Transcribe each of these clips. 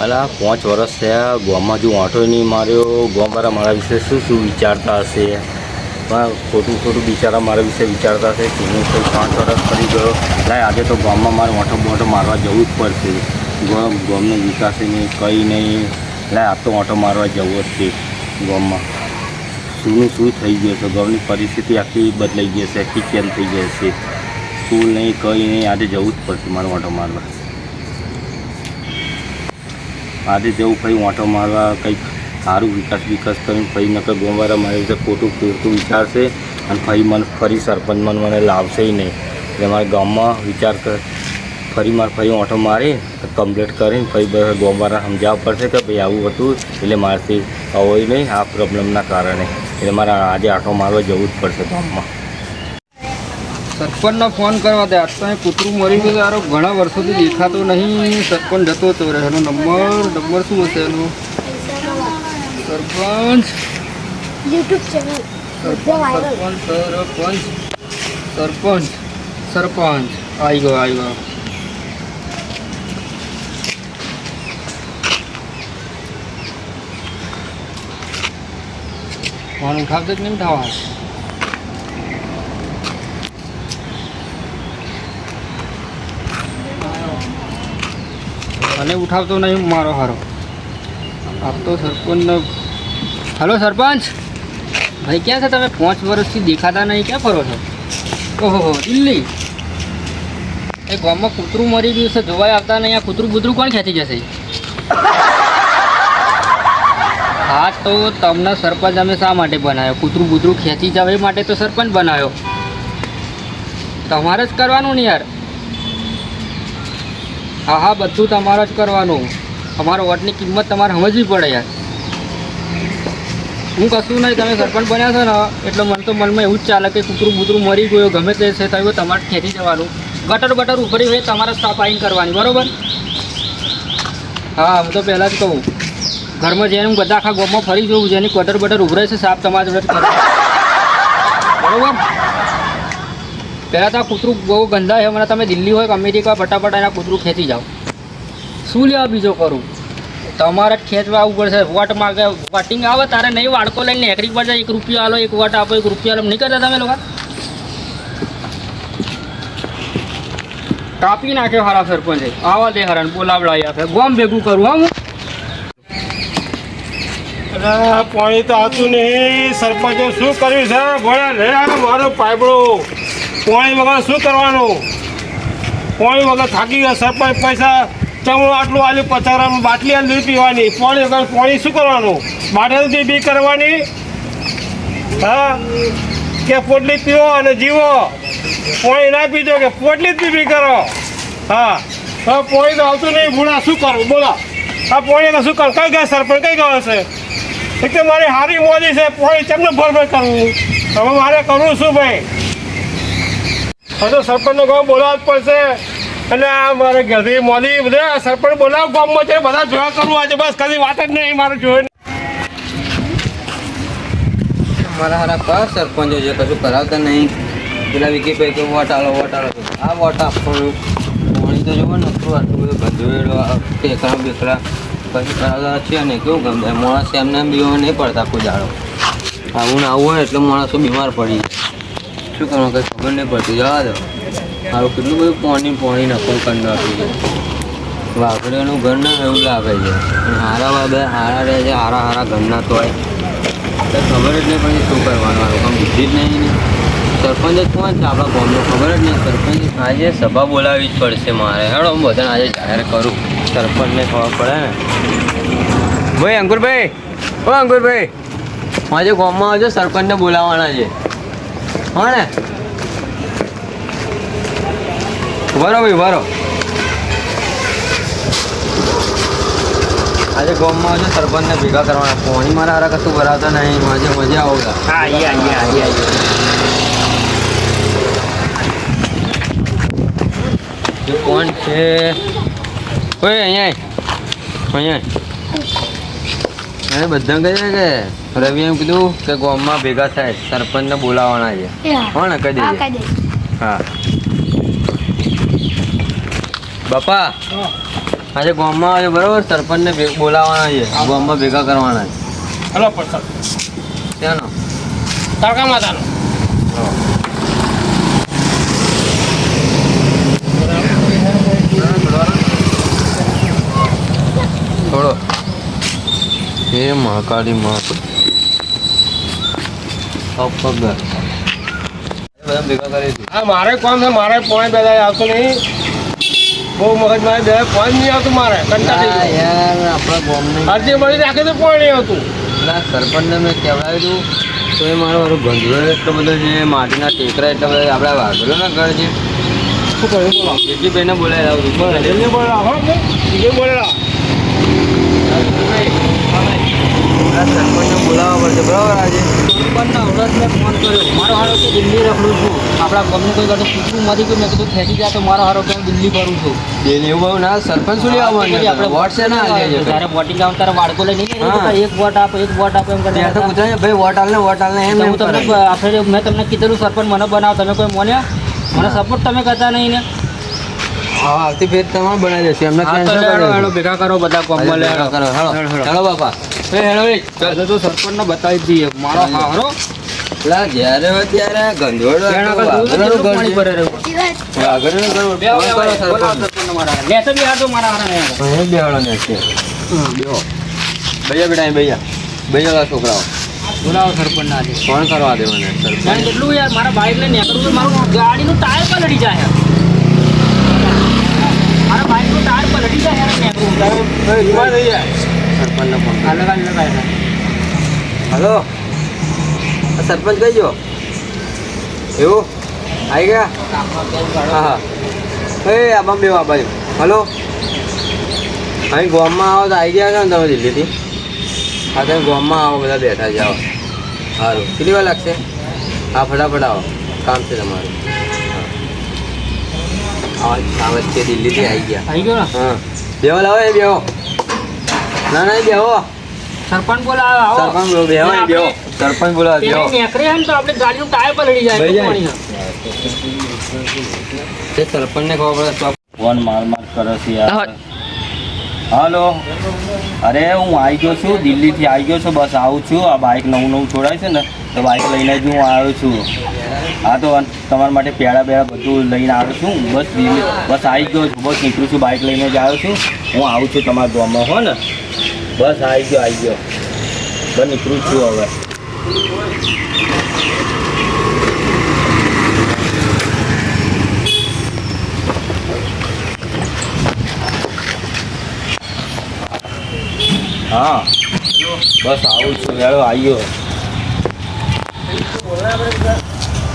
અલા 5 વર્ષ થયા ગામમાં જો વાંટો નહીં માર્યો. ગામવાળા મારા વિશે શું શું વિચારતા હશે, પણ ખોટું ખોટું બિચારા મારા વિશે વિચારતા હશે. હું કંઈ 5 વર્ષ ફરી ગયો. લાય આજે તો ગામમાં મારે વાંટો મારવા જવું જ પડશે. ગામનો વિકાસ નહીં, કંઈ નહીં. લાય આ તો વાંટો મારવા જવું જ છે. ગામમાં શું થઈ ગયું છે, ગામની પરિસ્થિતિ આખી બદલાઈ ગઈ છે, આખી ચેન્જ થઈ ગઈ છે. સ્કૂલ નહીં, કંઈ નહીં. આજે જવું જ પડશે મારે વાંટો મારવા. આજે જવું કંઈ વાંટો મારવા, કંઈક સારું વિકાસ કરીને ફરી નકર ગામવાળા મારી રીતે ખોટું વિચારશે અને ફરી સરપંચ મને લાવશે નહીં. એટલે મારા ગામમાં વિચાર ફરી વાંટો મારી કમ્પ્લીટ કરીને ફરી ગામવાળા સમજાવવા પડશે કે ભાઈ આવું હતું, એટલે મારાથી હોય નહીં આ પ્રોબ્લેમના કારણે. એટલે મારે આજે આંટો મારવા જવું જ પડશે ગામમાં. સરપંચનો ફોન કરવા દે. આજ તો કૂતરું મરી ગયું યાર, ઘણા વર્ષોથી દેખાતો નહીં. સરપંચ જતો હતો એનો નંબર શું હશે એનો? સરપંચ YouTube ચેનલ સરપંચ આવી ગયો. ફોન ઉઠાવતો જ નહીં થવા. અને ઉઠાવતો નહીં મારો હારો. આપ તો સરપંચનો. હલો સરપંચ ભાઈ, ક્યાં છે તમે? 5 વર્ષથી દેખાતા નહીં, ક્યાં ફરો છો? ઓહો દિલ્હી. એ ગામમાં કૂતરું મરી ગયું છે, જોવાય આવતા નહીં. આ કૂતરું કોણ ખેંચી જશે? હા તો તમને સરપંચ અમે શા માટે બનાવ્યો? કૂતરું ખેંચી જાવ એ માટે તો સરપંચ બનાવ્યો. તમારે જ કરવાનું ને યાર. હા બધું તમારે જ કરવાનું. અમારા વોટની કિંમત તમારે સમજવી પડે યાર. હું કશું નહીં, તમે સરપંચ બન્યા છો ને એટલે મને તો મનમાં એવું જ ચાલે કે કૂતરું મરી ગયું ગમે તે છે થયું તમારે ખેંચી જવાનું. ગટર ઉપરી હોય તમારે સાફ આવીને કરવાની, બરાબર? હા હું તો પહેલાં જ કહું, ઘરમાં જઈને હું બધા આખા ગામમાં ફરી જોઉં, જેની ગટર ઉભરાય છે સાફ તમારા જોડે કરે, બરાબર? પહેલાં તો આ કૂતરું બહુ ગંદા છે. હમણાં તમે દિલ્હી હોય કે અમેરિકા ફટાફટ એના કૂતરું ખેંચી જાઓ. શું લેવા બીજો કરું? તમારે જ ખેંચવા આવવું પડશે. વોટ માગે વોટિંગ આવે તારે નહીં, વાડકો લઈને એકરી પર જાય, 1 રૂપિયો આલો, 1 વોટ આપો, 1 રૂપિયા આલો. નહીં કરતા તમે લોકો? કાપી નાખ્યો હારા સરપંચે. આવા દે હરણ બોલાવડાવી આપે. ગોમ ભેગું કરું હા હું. પાણી તો આવતું નહીં. સરપંચે શું કર્યું છે? ભોળા લે મારો પાઇપડો. પાણી વગર શું કરવાનું? પાણી વગર થાકી ગયા સરપંચ. પૈસા ચમડો આટલું આલ્યું, 50 બાટલી આલી પીવાની. પાણી વગર પાણી શું કરવાનું? બાટલીથી બી કરવાની? હા કે પોટલી પીવો અને જીવો? પાણી ના પીજો કે પોટલી જ બી કરો? હા પાણી તો આવતું નહીં. ભૂણા શું કરું બોલો? આ પાણી શું કરું? કઈ ગયા સરપંચ? કઈ ગયો છે? એક તો મારી હારી મોદી છે, પાણી કેમને ભરભર કરવું? હવે મારે કરવું શું ભાઈ? હવે તો સરપંચનો ગામ બોલાવવા જ પડશે. અને આ મારે ઘરથી મોદી બધા સરપંચ બોલાવ ગામમાં છે, બધા જોયા કરવું આજે. બસ કદી વાત જ નહીં મારે જોયું. મારા હારા પાસ સરપંચો જે કશું કરાવતા નહીં. પેલા વિકી ભાઈ કે વોટ આલો. આ વોટ આપવાનું. પાણી તો જોવો ને આટલું બધું ભજવેલો ટેકરા બેકરા કશું કરાવતા છે ને. કેવું ગમે માણસ એમને બીમાર નહીં પડતા કોઈ જાડો. આવું ને આવું હોય એટલે માણસો બીમાર પડી જાય. શું કરવાનું કંઈ ખબર નહીં પડતી. જવા દો. મારું કેટલું બધું પાણી નફો કરી નાખ્યું છે. વાઘડીઓનું ઘર ના એવું લાગે છે. અને હારા બાબા હારા રહે છે, હારા ઘરના તો હોય એટલે ખબર જ નહીં પડી શું કરવાનું. આ લોકો બુદ્ધિ જ નહીં. સરપંચ જ કોણ છે આપણા ગામનો? ખબર જ નહીં. સરપંચ આજે સભા બોલાવવી જ પડશે મારે. હેડો હું બધાને આજે જાહેર કરું. સરપંચને ખબર પડે ને. ભાઈ અંકુરભાઈ આજે ગામમાં આવજો, સરપંચને બોલાવવાના છે. હા ને? બરો આજે ગામમાં આવજો, સરપંચને ભેગા કરવાના. પાણી મારા હારા કશું ભરાતા નહીં. આજે મજા આવતા. હા કોણ છે? કોઈ અહીંયા અરે બધા કહે છે કે રવિ એમ કીધું કે ગામમાં ભેગા થાય, સરપંચને બોલાવવાના છે. હા ને? કહી દેજે. હા બાપા આજે ગામમાં આવે બરોબર સરપંચને બોલાવવાના છે ગામમાં ભેગા કરવાના છે હલો પ્રસાદ ત્યાંનો તારકા માતાનો થોડો હે મહાકાળી માં બધા ભેગા કરી હતી હા મારે કોણ છે મારે પોણે બે દાડે આવતો નહીં બહુ મગજ મારે બે પોઈન્ટ નહીં આવતું મારે કંટાળી ગયો. યાર આપણા ગામની અરજી મળી રાખે તો પોઈન્ટ નહીં આવતું ના સરપંચને મેં કહેવડાવ્યું હતું તો એ મારો ગંધરો એટલો બધો છે માટીના ટેકરા એટલા બધા આપણા વાઘરોના ઘર છે શું કર્યું બોલો જેટલીભાઈને બોલાવી લાવું છું એમને બોલેલા હો અમને બીજે બોલેલા સરપંચને બોલાવવા પડશે બરાબર આજે સરપંચના હમણાં જ મેં ફોન કર્યો મારો હારો કે દિલ્હી રખડું છું આપણા ગામનું કોઈ કરતો કૂતરું માંથી કોઈ મેં કીધું ખેંચી જાય તો મારો હારો કે હું દિલ્હી કરું છું એવું બહુ ના સરપંચ શું લેવા માંગે આપણે વોટ છે ના આલીએ છે જ્યારે વોટિંગ આવું ત્યારે બાળકો લઈને નહીં હા. જતા, એક વોટ આપો એમ કરીને ત્યાં તો પૂછાય ભાઈ વોટ આલને એમ તો એમ હું તમને કરે. આપણે મેં તમને કીધેલું સરપંચ મને બનાવો તમે કોઈ મોન્યા મને સપોર્ટ તમે કરતા નહીં ને હા આવતી ફેર તમારે બનાવી દેશે એમને હા, તો cancel કરી હેડો, દેશે. હેડો, ભેગા કરો બધા ગામમાં લે, હેડો. કરો, હેડો. હેડો, હેડો. હેડો બાપા એ હેડો એ. આજે તો સરપંચને બતાવી જ દઈએ મારો હારો પેલા જ્યારે હોય ત્યારે ગંધોળો ત્યાં આગળ વાઘરોનું ઘર પાણી છે. ભરે રહ્યું. વાઘરોનું ઘર. બે ફોન કરો બોલાવો સરપંચને. સરપંચને મારા હારે. લેતો બી હારતો મારા હારે નહીં હારે. અહીં બેહાડો ને અત્યારે. બેહો. ભૈયા બેટા અહીં ભૈયા ભૈયા છોકરાઓ બોલાવો સરપંચને આજે. ફોન કરવા દેવાને સરપંચ મને કેટલું યાર મારા બાઇક લઈને નીકળવું છે, મારું ગાડીનું ટાયર પર લડી જાય મારા બાઇકનું ટાયર પર લડી જાય યાર નીકળવું. સરપંચને ફોન આ લગાડ, લગાડ. હલો આ સરપંચ કઈ ગયો એવું આવી ગયા હા હા એ આમાં બે બાજુ હલો અહીં ગામમાં આવો તો આવી ગયા છો ને તમે દિલ્હીથી હા તમે ગામમાં આવો બધા બેઠા જાઓ સારું કેટલી વાર લાગશે હા ફટાફટ આવો કામ છે તમારું હા કામ જ છે દિલ્હીથી આવી ગયા આવી ગયો ને હા બેહો લાવો એ બેહો ના ના એ બેહો સરપંચ બોલાવો આવો. સરપંચ બોલો બેહો એ બેહો સરપંચ બોલાવો બેહો પેલી નીકળે ને તો આપણે ગાડીનું ટાયર પર લડી જાય લઈ જાય. પાણી. એ સરપંચને ખબર પડે તો ફોન માર કરે છે યાર હાલો અરે હું આવી ગયો છું દિલ્હીથી આવી ગયો છું બસ આવું છું આ બાઇક નવું છોડાય છે ને તો બાઇક લઈને જ હું આવ્યો છું હા તો તમારા માટે પેડા બેડા બધું લઈને આવ્યો છું બસ દિલ્હી બસ આવી ગયો છું બસ નીકળું છું બાઇક લઈને જ આવ્યો છું હું આવું છું તમારા ગામમાં હો ને બસ આવી ગયો બસ નીકળું છું હવે હા બસ આવું છું યાર આવ્યો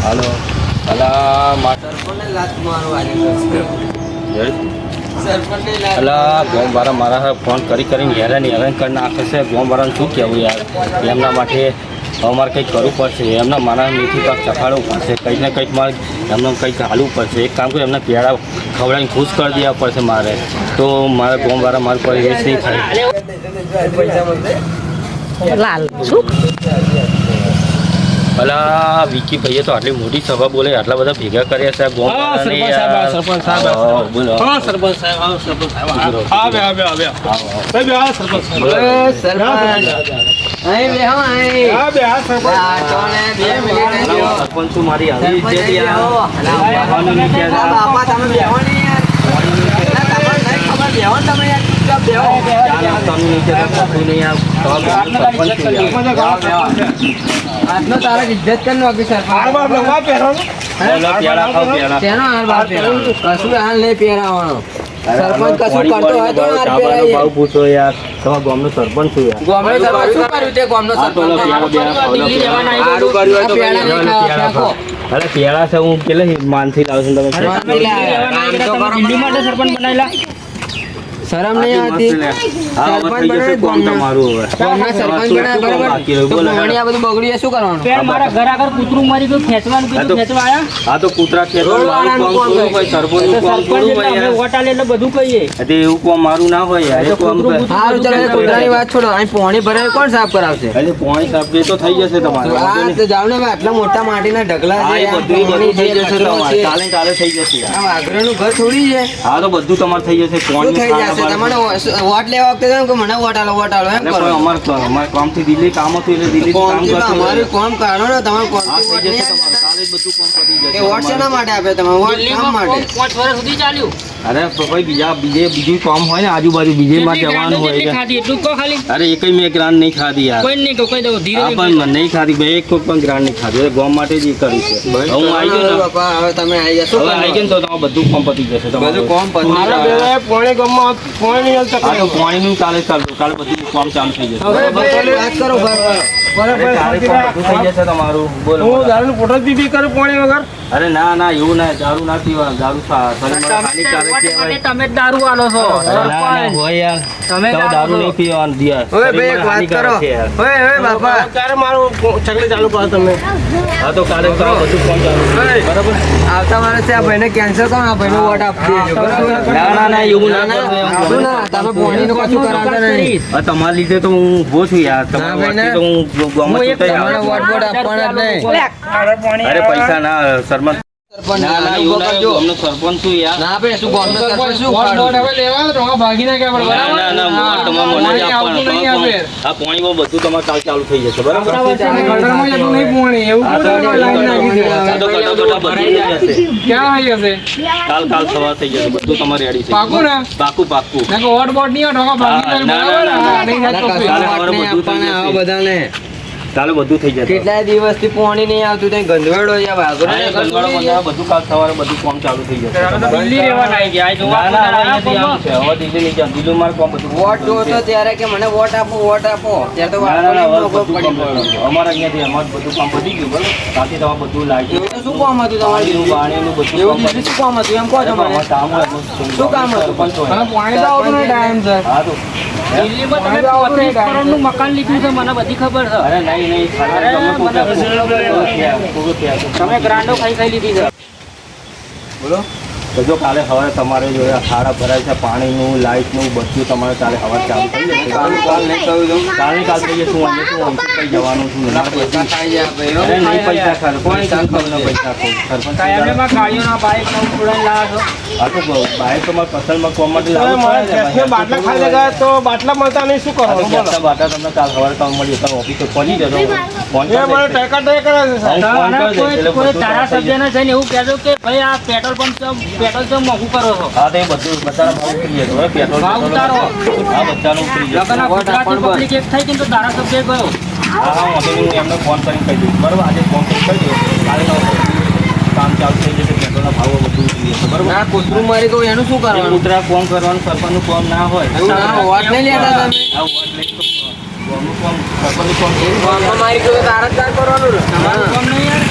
હાલો અલા માતા સરપંચને લાત મારો આજે સરપંચને લાત અલા ગોમવાળા મારા ફોન કરીને હેરાન કરી નાખે છે ગોમવાળાને શું કહેવું યાર એમના માટે અમારે કંઈક કરવું પડશે એમના મારા મીઠી પાક ચખાડવું પડશે કંઈક ને કંઈક મારે એમને કંઈક હાલવું પડશે એક કામ કરી એમને પેડા ખવડાવીને ખુશ કરી દેવા પડશે મારે તો મારા ગોમવાળા મારા પર વેચ નહીં થાય પૈસા મળશે લાલ શું અલા વિકી ભાઈએ તો આટલી મોટી સભા બોલે આટલા બધા ભેગા કર્યા છે સરપંચ સાહેબ, બોલો હા સરપંચ સાહેબ આવો સરપંચ સાહેબ હા બે બે બે બે બે હા સરપંચ સાહેબ સરપંચ અહીં બેહો અહીં હા બે હા સરપંચ આ ચોને 2 મિનિટ અહીં બેહો. સરપંચ શું મારી આવી સરપંચ ઇજ્જત અહીં બેહો. યાર અલા, બાપા તમે બેહો નહીં યાર અલા, તમને નહીં ખબર બેહો ને તમે યાર ચૂપચાપ બેહો. આજનો તારા ઇજ્જત કરી નાખી હાર બાર સરપંચ લગવા પહેરો તેનો હાર બાર પહેરાવો. કશું હાલ નહીં પહેરાવાનો સરપંચ કશું કરતો હોય તો હાર પહેરાવીએ. ભાવ પૂછો યાર તમારા ગામનો સરપંચ છું યાર ગામડે સરપંચ શું કર્યું તે ગામનો આ તો સરપંચ? દિલ્હી જવાના આવી હારું કર્યું હોય તો આ પેડા પેલા નહીં પેલા ફેંકો. અરે પેલા છે હું કેટલા માનથી લાવું છું તમે દિલ્હી માટે સરપંચ બનાવેલા શરમ નહીં આવતી સરપંચ બનાવે ગામના. તમારું હવે ગામના સરપંચ બનાવે બરાબર બાકી તો રહ્યું. બોલો. પાણી આ બધું બગડ્યું એ શું કરવાનું પેડ મારા ઘર આગળ કૂતરું મારી ગયું ખેંચવાનું આ તો- કીધું ખેંચવા આયા આ તો કૂતરા ખેતર રોડવાળાનું મારું કામ કોમ થોડું હોય, સરપંચનું તો કામ સરપંચ થોડું એટલે હોય અમે યાર. વોટ આલે એટલે બધું કહીએ એટલે એવું કામ મારું ના હોય યાર. એ કામ કૂતરું કરે. સારું ચાલો એ કૂતરાની વાત છોડો અહીં પાણી ભરાય કોણ સાફ કરાવશે એટલે પોણી સાફ એ તો થઈ જશે તમારે વાંધો આ નહીં. તો જાવ ને ભાઈ, આટલા મોટા માટીના ઢગલા હા, છે એ આ બધું પાણી થઈ છે, જશે કચરો તમારે છે. ચાલે ચાલે થઈ જશે યાર. આ વાઘરાનું ઘર થોડી છે હા તો બધું તમારે થઈ જશે શું પોણી થઈ જશે છે તમને વોટ લેવા વખતે એમ કે મને વોટ આલો એમ એટલે કરો પણ અમારે કામથી દિલ્હી કામ હતું એટલે દિલ્હી કામ કોમથી તો કરતું અમારું કોમ કાઢો ને તમે હા, કોમથી વોટ થઈ નહીં જશે આલો. તમારું. કાલે જ બધું કામ પતી જશે એ વોટ શેના માટે આપે તમે વોટ કામ દિલ્હીમાં માટે 5 વર્ષ સુધી ચાલ્યું અરે તો ભાઈ બીજું કામ હોય ને આજુબાજુ બીજે માં કેટલી જવાનું ગ્રાન્ડો હોય કેટલી એટલે ખાધી એટલું જ કહો ખાલી અરે એકઈ મેં ગ્રાન્ડ નહીં ખાધી યાર કોઈ નહીં કહી દઉં ધીરે હા પણ મને નહીં ખાધી મેં એક પણ ગ્રાન્ડ નહીં ખાધી એટલે ગામ માટે જ એ કરી છે હવે હું આવી ગયો ને બાપા હવે તમે આવી જશો હવે આવી ગયો ને તો તમારું બધું કામ પતી જશે બધું કોમ પતી મારા જાય. બેને પોણી ગામમાં પોણી નહીં હાલતા આ તો પાણીનું કાલે ચાલતું કાલે બધું કામ ચાલુ થઈ જશે હવે ભાઈ વાત કરો બરાબર. અરે કાલે કામ બધું થઈ જશે તમારું બોલો હું બોલો. દારૂ ફોટો દીધી કરું પોણી વગર અરે ના એવું ના દારૂ ના પીવાનું દારૂ શરીરમાં હાનિકારક કહેવાય. તમે જ દારૂ આલો છો ના, હોય યાર તમે તો દારૂ નહીં પીવાનું દિયા હવે ભાઈ એક વાત કરો હવે બાપા ત્યારે મારું ચકલી ચાલુ કરો તમે હા તો કાલે બધું કામ ચાલુ થશે. બરાબર આવતા વર્ષે આ ભાઈને કેન્સલ કરો આ ભાઈને વોટ આપી દેજો બરાબર? ના એવું ના ના, કરો. શું ના તમે પોણીનું કશું કરાવતા નહીં આ તમારા લીધે તો હું ઊભો છું યાર ના, તમારા ભાઈ, વચ્ચે તો હું ગામમાં ચૂંટાઈ તમારે આવ્યો. વોટ આપવાના જ નહીં અરે પૈસા ના સરપંચ સરપંચ ના ના, એવું ના કરજો. અમને સરપંચ છું યાર ના ભાઈ શું ગામનો સરપંચ શું ઉખાડું? ના મને જ આપવાનું. આ પાણીમાં બધું તમારે કાલ ચાલુ થઈ જશે બરાબર આ તો કટોકટા બધું થઈ જશે. કાલ સવાર થઈ જશે બધું તમારે રેડી થઈ જશે. પાકું ના, કશું વોટ નહીં આપવાના આવા બધાને. કાલે બધું થઈ જશે કેટલાય દિવસથી પોણી નહીં આવતું ત્યાં ગંધવેડો છે, વાઘરો હા, છે, એ કશું ગંદવાડો નહીં. બંધાવા બધું કાલ સવારે બધું કામ ચાલુ થઈ જશે દિલ્હી રહેવાના આવી ગયા આ જોવા ના, હવે અહીંયાથી આવું છે. હવે દિલ્હી નહીં જવાનું. દિલ્હીમાં મારે કામ બધું વોટ જોતો ત્યારે કે મને વોટ આપો ત્યારે તો ના, વાઘરોને હવે મોકો બધું પડી કામ પડ્યો. અમારે અહીંયાથી અમારું બધું કામ પતી ગયું બરાબર બાકી તમારે બધું લાગી એવું તો શું કામ હતું તમારે પાણીનું બાણીનું બધું એવું કામ દીદી શું કામ હતું એમ કહો છો મને અમારે કામ હોય એટલું શું કામ હતું? સરપંચ હોય. હા તો દિલ્હીમાં તમે 35 કરોડનું મકાન લીધું છે મને બધી ખબર છે અરે નહીં અરે, તમે ગ્રાન્ડો ખાઈ લીધી છે બોલો તો જો કાલે સવારે તમારે જો આ ખાડા ભરાય છે પાણીનું લાઇટનું બધું તમારે કાલે સવારે ચાલુ થઈ જશે કાલ નહીં કહ્યું તો કાલ થઈ જશે હું અહીંયા શું કઈ જવાનું છું ના પૈસા ખાઈ જાય ભાઈ, હો. અરે નહીં પૈસા ખાય કોઈ ચાલતું ના પૈસા ખાય. સરપંચ કાયમમાં ગાડીઓના બાઇક ઉડાઈ લાવ્યા છો આ તો બાઈક તો મારા પસંદમાં કોમ માટે તમે લાવવું મારે પડે ને ગેસના બાટલા ખાઈ ગયા તો બાટલા મળતા નહીં શું આ તો કરવાનું બોલો ગેસના બાટા તમને કાલ સવારે કામ મળી તમે ઓફિસે પહોંચી જજો ફોન એ મને ટેકા ટેક કરે છે સાહેબ. ફોન કરી દઈશ એટલે કોઈ બધું તારા થઈ જશે. સભ્યને જઈને એવું કહેજો કે ભાઈ આ પેટ્રોલ મોંઘું કરો છો હા તો એ બધું બધાના ભાવ ઉતરી જશે હવે પેટ્રોલ ભાવ ઉતારો. હા બધાનું ઉતરી જશે લગનના ગુજરાતી પબ્લિક એક થઈ ગઈ તો તારા સભ્ય ગયો હા વાંધો નહીં હું એમને ફોન કરીને કહી દઈશ બરાબર આજે ફોન કરીને કહી દઉં કાલે કામ ચાલુ થઈ જશે પેટ્રોલના ભાવો બધું ઉતરી જશે બરાબર ના કૂતરું મારી કહું એનું શું એનું કરવાનું ઉતરા ફોન કરવાનું સરપંચનું ફોન ના હોય એવું ના વોટ નહીં લેતા તમે આ વોટ લઈને તો ફોનનું ફોન સરપંચનું ફોન ગામમાં મારી કહું તારા જ કામ કરવાનું ને તમારું કામ નહીં યાર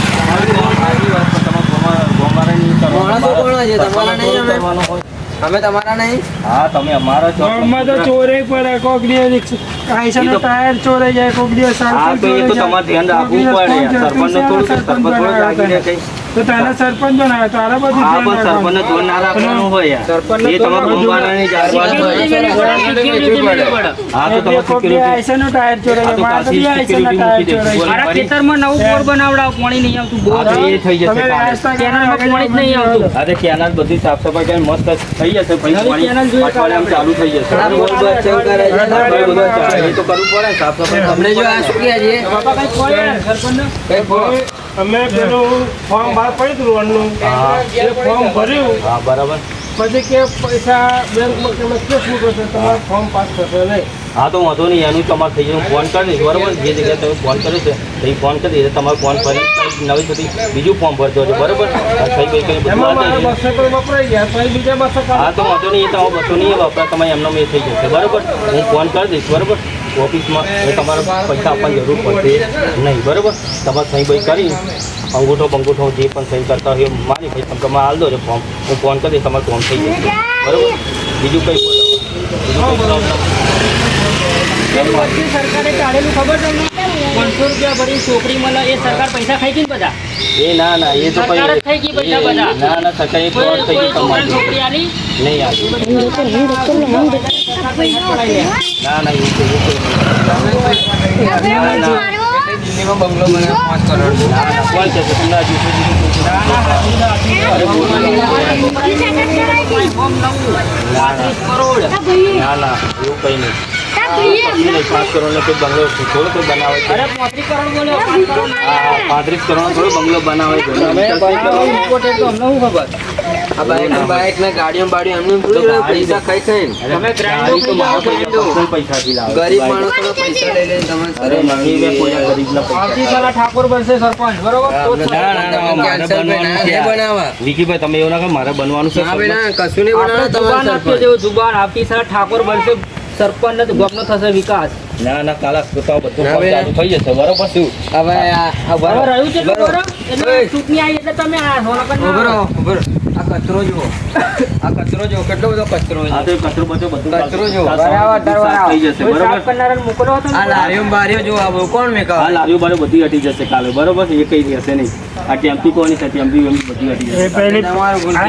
માણસો કોણ છે? તમારા નહીં અમે? કરવાનું હોય અમે તમારા નહીં હા તમે અમારા છો ગામમાં તો ચોરે પડે કોક દિવસ કાંઈસાનો ટાયર ચોરાઈ જાય કોક દિવસ હા તો એ તો તમારે ધ્યાન રાખવું પડે સરપંચને થોડું સરપંચ થોડું લાગી રહે કઈ તો તારા સરપંચ બનાવે તારા બધું હા ધ્યાન પણ રાખવાનું. સરપંચને ધોન ના રાખવાનું હોય યાર સરપંચને એ તમારે ધોન ગોમવાળાની જાળવણી હોય. હા તો તમારે કોક દિવસ સિક્યુરિટી આઈસાનો ટાયર ચોરાઈ જાય મારા તો બી આઈસાના ટાયર ચોરાઈ જાય. મારા ખેતરમાં નવું બોર બનાવડાવ પાણી નહીં આવતું બોર હા તો એ થઈ જશે તમે કાલે. આઈસા કેનાલમાં પાણી જ નહીં આવતું હા તો કેનાલ બધી સાફ સફાઈ કરીને મસ્ત થઈ જશે પછી નવી પાણી કેનાલ જોઈએ અઠવાડિયામાં ચાલુ થઈ જશે આ બોલ બસ એવું કરે છે. એ તો કરવું પડે ને, સાફ સફાઈ અમને જો આ શું કહે છે બાપા કઈ ખોય સરપંચને કઈ કહો. અમે પેલું ફોર્મ બહાર પડ્યું હતું લોનનું હા એ ફોર્મ ભર્યું હા બરાબર પછી કે પૈસા બેંકમાં તમે કેસ મૂકો છો તમારું ફોર્મ પાસ થશે નહીં હા તો વાંધો નહીં એનું તમારે થઈ જશે હું ફોન કરી દઈશ બરાબર જે જગ્યાએ તમે ફોન કર્યો છે તો એ ફોન કરી દઈશ તમારે ફોન ફરી નવી સુધી બીજું ફોર્મ ભરજો છે બરાબર આ સહી ભાઈ કરીને બધું એમાં આ મારા દઈ બસો તો વપરાઈ ગયા પછી બીજા બસો હા તો વાંધો નહીં એ તમારે બસો નહીં એ વપરાય તમારે એમનો મેં થઈ જશે બરાબર હું ફોન કરી દઈશ બરાબર ઓફિસમાં એ તમારે પૈસા આપવાની જરૂર પડશે નહીં બરાબર તમારે સહી ભાઈ કરી અંગૂઠો બંગૂઠો જે પણ સહી કરતા હોય એ મારી ભાઈ તમે હાલ દો છે ફોર્મ હું ફોન કરી દઈશ તમારું ફોર્મ થઈ જશે બરાબર બીજું કંઈ બોલો બીજું કંઈ problem? સરકારે કાઢેલું ખબર તમને 500 રૂપિયા ભરી છોકરી મળે એ સરકાર પૈસા ખાઈ ગઈ ને બધા એ ના એ તો સરકાર જ થઈ ગઈ પૈસા બધા. ના સરકાર એ ફ્રોડ થઈ કોઈ ગયું છોકરાને તમારું છોકરી આલી નહીં આવી સરકાર પૈસા પડાઈ લે ના એવું તો મારો દિલ્હીમાં બંગલો બનાવ્યો 5 કરોડ કોણ છે કે તમને હજુ સુધી પૈસા કટ કરાવી દી. ઓમ નવું 35 કરોડ તા ભાઈએ ના ના એવું કંઈ નહીં તા ભાઈએ કશું નહીં 5 કરોડનો કોઈ બંગલો થોડો કોઈ બનાવે છે અરે 35 કરોડ બોલ્યો 5 કરોડ હા 35 કરોડનો થોડો બંગલો બનાવે છે ઇમ્પોર્ટેડ તો અમને શું ખબર આ બાઇક ને ગાડીઓ બાડીઓ એમને થોડી તો પૈસા ખાઈ ખાઈને તમે ગાડી તો મારા પૈસાથી લાવે. ગરીબ માણસોના પૈસા લઈ લઈને તમે અરે નહીં બે કોઈ ગરીબના પૈસા આવતી સાલા ઠાકોર બનશે સરપંચ બરોબર તો જ ના, ના, ના, મારે કેન્સલ બનવાનું છે. નહીં બનાવવા વિકીભાઈ તમે એવું ના કહો મારે બનવાનું છે ના ભાઈ ના કશું નહીં આપણે બનાવવા જુબાન તમારે આપીએ સરપંચ જેવું જુબાન આવતી સાલા ઠાકોર બનશે સરપંચ ને ગામનો થશે વિકાસ ના ના કાલે તો બધું ના, ભાઈ, ચાલુ થઈ જશે બરોબર શું હવે આ બરાબર રહ્યું છે બરોબર. બરોબર એટલે ઓય. ચૂંટણી આવી એટલે તમે આ સોના પર ઉભો રહો, ઉભો રહો. આ કચરો જુઓ આ કચરો જુઓ કેટલો બધો કચરો હા છે તો એ કચરો બચરો બધું કચરો જો. બરાબર સાફ થઈ જશે બરોબર સાફ કરનારાને મોકલો તમે આ લારીઓ બારીઓ જુઓ આ બહુ કોણ મેં હા લારીઓ બારીઓ બધી હટી જશે કાલે બરોબર છે એ કઈ રહેશે નહીં આ ટેમ્પી કોની છે ટેમ્પી વેમ્પી બધી હટી જશે તમારું ભૂલ છે.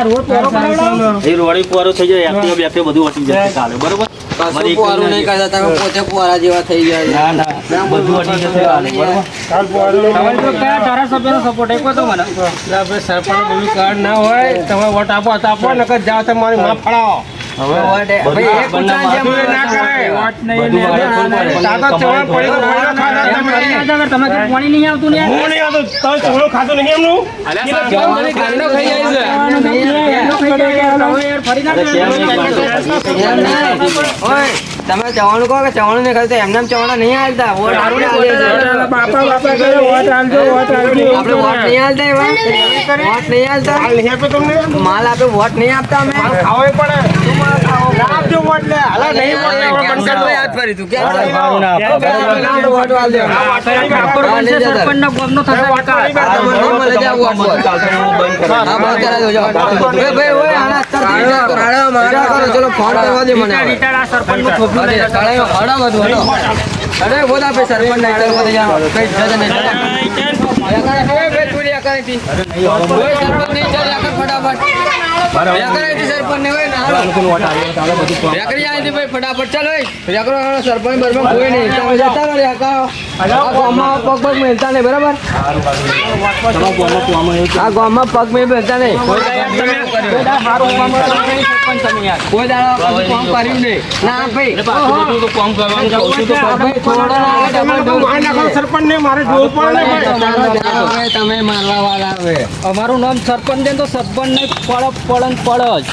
રોડ પૂરો કરાવડાવો. એ રોડી પુવારો થઈ જાય એક્ટિવા બેક્ટિવા બધું હટી જશે કાલે બરોબર કશું મારી પુવારું નહીં કરતા તમે પોતે પુવારા જેવા થઈ ગયા ના ના બધું હટી જશે કાલે બરોબર તમારે તો કયા ધારાસભ્યનો સપોર્ટ આપ્યો તો મને સરપંચ બધું કાર્ડ ના હોય તમે વોટ આપો તો આપો નકર જાઓ તમારી માં ફળાવો વોટ એ- ભાઈ એક ઉતાન જેમ બધું ના કરાય. વોટ બધું મારે થોડું પડે. તાતો ચવાણ પડી ગયો, પડી ગયો, ખાધા તમે. તમે કઈ પાણી નહીં આવતું ને હું નહીં આવતો તમે ચોળો ખાતો નહીં એમનું જવાનું ઘરનો ખાઈ જાય છે. ફરી ના અરે કેમ નહીં જાય. પાડતો? એમ નહીં. ઓય, તમે ચવાણું કહો કે ચવાણું નહીં ખાતું એમને એમ ચવાણા નહીં હાલતા વોટ હારું ના હાલે છે. આપણે વોટ નહીં હાલતા એવા વોટ નહીં હાલતા હાલ નહીં આપે તમને માલ આપે વોટ નહીં આપતા અમે ખાવો પડે ના આપજો વોટ લે હાલા નહીં વોટ લે, હવે બંધ કરી દો. યાદ ફરી તું ક્યાં અરે જાય? મારું ના આપો. વોટ વાળ દે. ઠાકોર બનશે સરપંચનો ગામનો થશે વિકાસ. આ તો મને મળે છે આ વોટ બોલ. ચાલશે હું બંધ કરી હા, બંધ કરાવી દો, જાઓ. ભાઈ, ભાઈ, ઓય, આના અત્યારથી વિચાર કરો. વિચાર કરો, ચલો ફોન કરવા દે મને હવે. રિટાયર આ સરપંચનું થોભલું અરે, લઈ જશે. સાળાઓ, હળો બધું, હળો. અરે, બોલા ભાઈ, સરપંચ ના ઈટર બધે જાઓ. કઈ જશે નહીં, જશે. યા કરે, ભાઈ, તું યા કરે તી. ઓય, સરપંચ નહીં, ચાલ, યા કર ફટાફટ. યા કરે તી સરપંચ ને, ઓય, ના, હાલો. યા કરી જાય તી, ભાઈ, ફટાફટ, ચાલ, ઓય. યા કરો, હાલો, સરપંચ બરપંચ કોઈ નહીં. તમે જતા રહો, યા કરો. આ ગામમાં પગ પગ મેલતા નહીં, બરાબર? તમારા ગામમાં કૂવામાં એવું આ ગામમાં પગ મેલતા નહીં. કોઈ દાડો તમે એવું કર્યું? કોઈ દાડો સારું કામ કરો તો નહીં સરપંચ તમે યાર. કોઈ દાડો કશું કામ કર્યું નહીં. ના, ભાઈ. પાછું બધું તો કામ કરવાનું કહું છું તો આ ભાઈ, થોડો ના આવે, તમે લોકો માર નાખો સરપંચ ને મારે જોવું પડે ને ભાઈ. તમે મારવા વાળા હવે અમારું નામ સરપંચ છે ને તો સરપંચ ને પડ જ